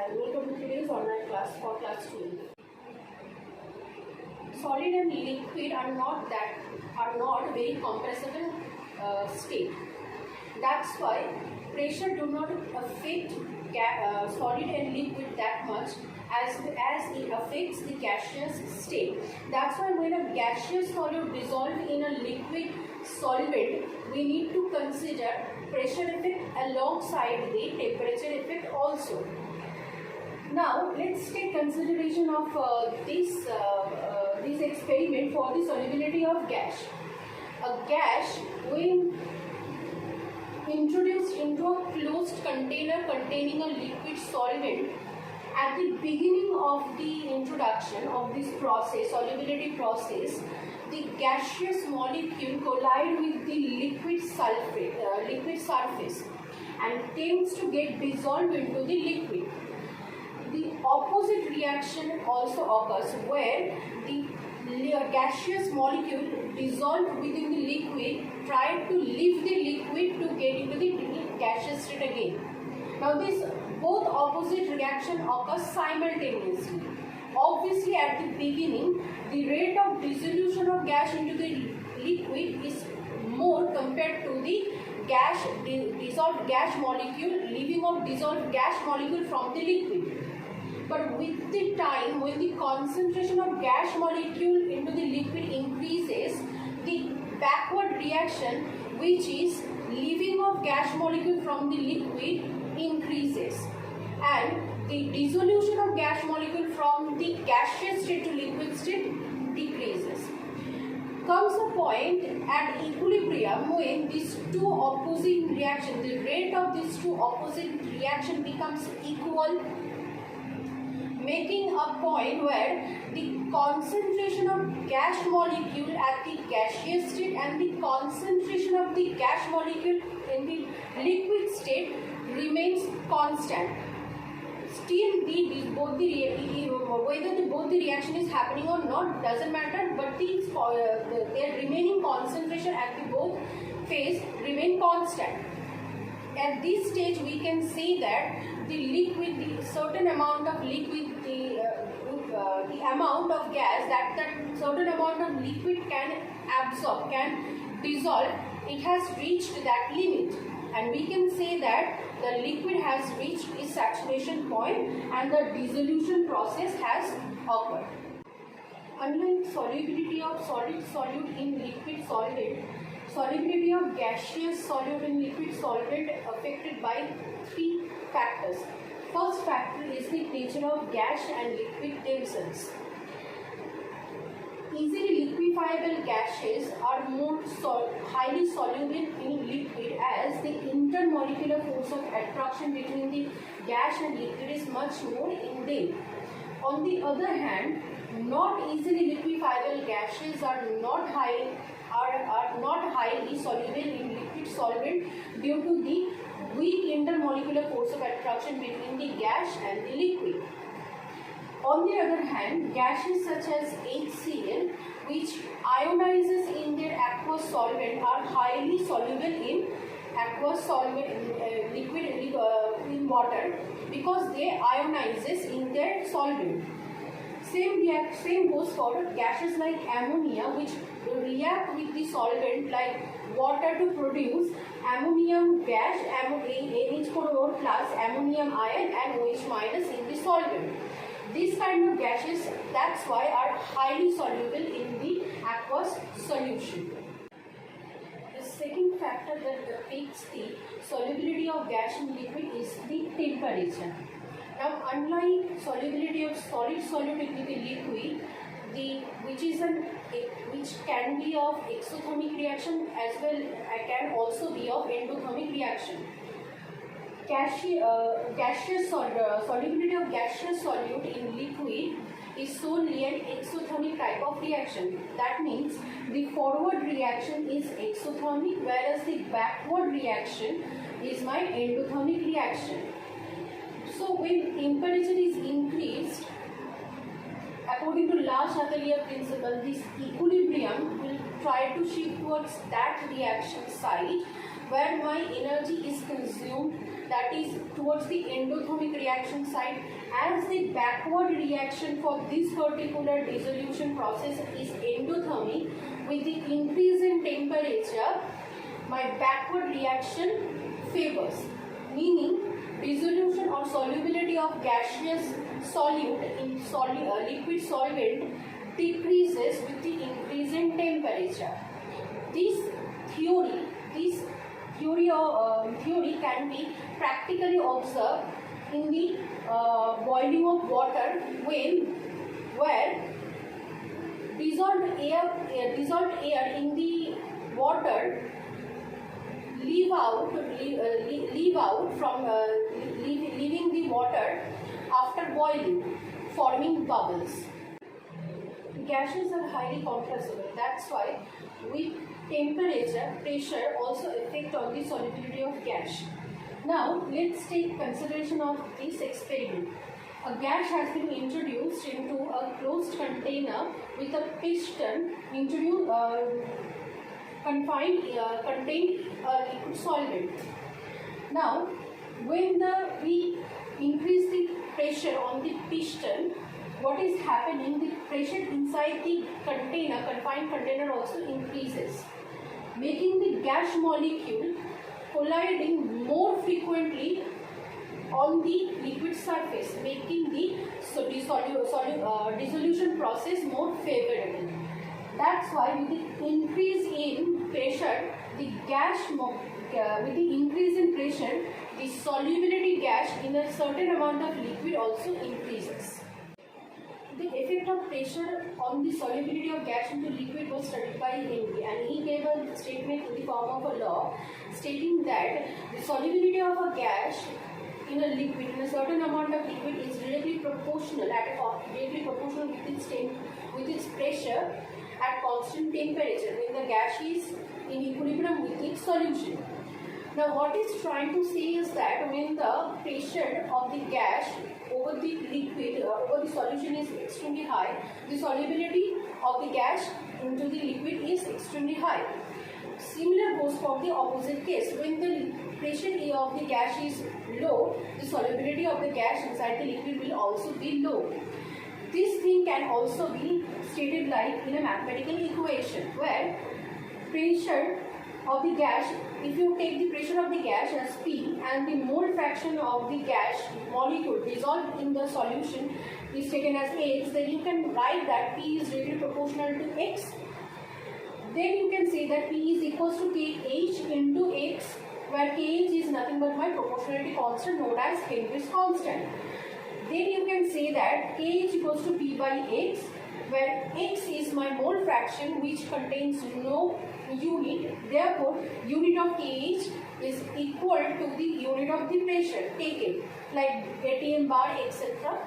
and welcome to today's online class for class 12. Solid and liquid are not very compressible state. That's why pressure do not affect solid and liquid that much as it affects the gaseous state. That's why when a gaseous solid dissolved in a liquid solvent, we need to consider pressure effect alongside the temperature effect also. Now let's take consideration of this experiment for the solubility of gas. A gas, when introduced into a closed container containing a liquid solvent, at the beginning of the introduction of this process, solubility process, the gaseous molecule collide with the liquid surface and tends to get dissolved into the liquid. The opposite reaction also occurs where the gaseous molecule dissolved within the liquid tried to leave the liquid to get into the gaseous state again. Now this both opposite reaction occurs simultaneously. Obviously at the beginning the rate of dissolution of gas into the liquid is more compared to the dissolved gas molecule leaving of dissolved gas molecule from the liquid. But with the time, when the concentration of gas molecule into the liquid increases, the backward reaction, which is leaving of gas molecule from the liquid, increases, and the dissolution of gas molecule from the gaseous state to liquid state decreases. Comes a point at equilibrium when these two opposing reactions, the rate of these two opposite reaction becomes equal, making a point where the concentration of gas molecule at the gaseous state and the concentration of the gas molecule in the liquid state remains constant. Still, whether both the reaction is happening or not doesn't matter, but their remaining concentration at the both phase remain constant. At this stage, we can say that the certain amount of liquid, the amount of gas that certain amount of liquid can absorb, can dissolve, it has reached that limit, and we can say that the liquid has reached its saturation point and the dissolution process has occurred. Unlike solubility of solid solute in liquid solvent, solubility of gaseous solute in liquid solvent affected by three factors. First factor is the nature of gas and liquid themselves. Easily liquefiable gases are more highly soluble in liquid as the intermolecular force of attraction between the gas and liquid is much more in them. On the other hand, not easily liquefiable gases are not highly soluble in liquid solvent due to the weak intermolecular force of attraction between the gas and the liquid. On the other hand, gases such as HCl, which ionizes in their aqueous solvent, are highly soluble in aqueous solvent in water because they ionizes in their solvent. Same goes for gases like ammonia, which react with the solvent like water to produce ammonium gas, NH4O plus, ammonium ion and OH minus in the solvent. These kind of gases, that's why, are highly soluble in the aqueous solution. The second factor that affects the solubility of gas in liquid is the temperature. Now, unlike solubility of solid solute into the liquid, which can be of exothermic reaction as well can also be of endothermic reaction. Solubility of gaseous solute in liquid is solely an exothermic type of reaction. That means the forward reaction is exothermic, whereas the backward reaction is my endothermic reaction. So when temperature is increased, according to La Chatelier principle, this equilibrium will try to shift towards that reaction side where my energy is consumed that is towards the endothermic reaction side. As the backward reaction for this particular dissolution process is endothermic, with the increase in temperature, my backward reaction favors, meaning dissolution or solubility of gaseous solute in liquid solvent decreases with the increase in temperature. This theory can be practically observed in the boiling of water where dissolved air in the water leave out from leaving the water after boiling, forming bubbles. Gases are highly compressible. That's why with temperature, pressure also affect on the solubility of gas. Now let's take consideration of this experiment. A gas has been introduced into a closed container with a piston contained a liquid solvent. Now, when we increase the pressure on the piston, what is happening? The pressure inside the confined container also increases, making the gas molecule colliding more frequently on the liquid surface, making the dissolution process more favorable. That's why with the increase in pressure, the solubility gas in a certain amount of liquid also increases. The effect of pressure on the solubility of gas into liquid was studied by Henry, and he gave a statement in the form of a law stating that the solubility of a gas in a liquid, in a certain amount of liquid, is directly proportional with its pressure at constant temperature when the gas is in equilibrium with its solution. Now what it's trying to say is that when the pressure of the gas over the liquid, over the solution is extremely high, the solubility of the gas into the liquid is extremely high. Similar goes for the opposite case. When the pressure of the gas is low, the solubility of the gas inside the liquid will also be low. This thing can also be stated like in a mathematical equation where pressure of the gas, if you take the pressure of the gas as P and the mole fraction of the gas molecule dissolved in the solution is taken as X, then you can write that P is directly proportional to X. Then you can say that P is equals to Kh into X, where Kh is nothing but my proportionality constant known as Henry's constant. Then you can say that Kh equals to P by X, where X is my mole fraction which contains no unit. Therefore, unit of Kh is equal to the unit of the pressure taken, like atm bar, etc.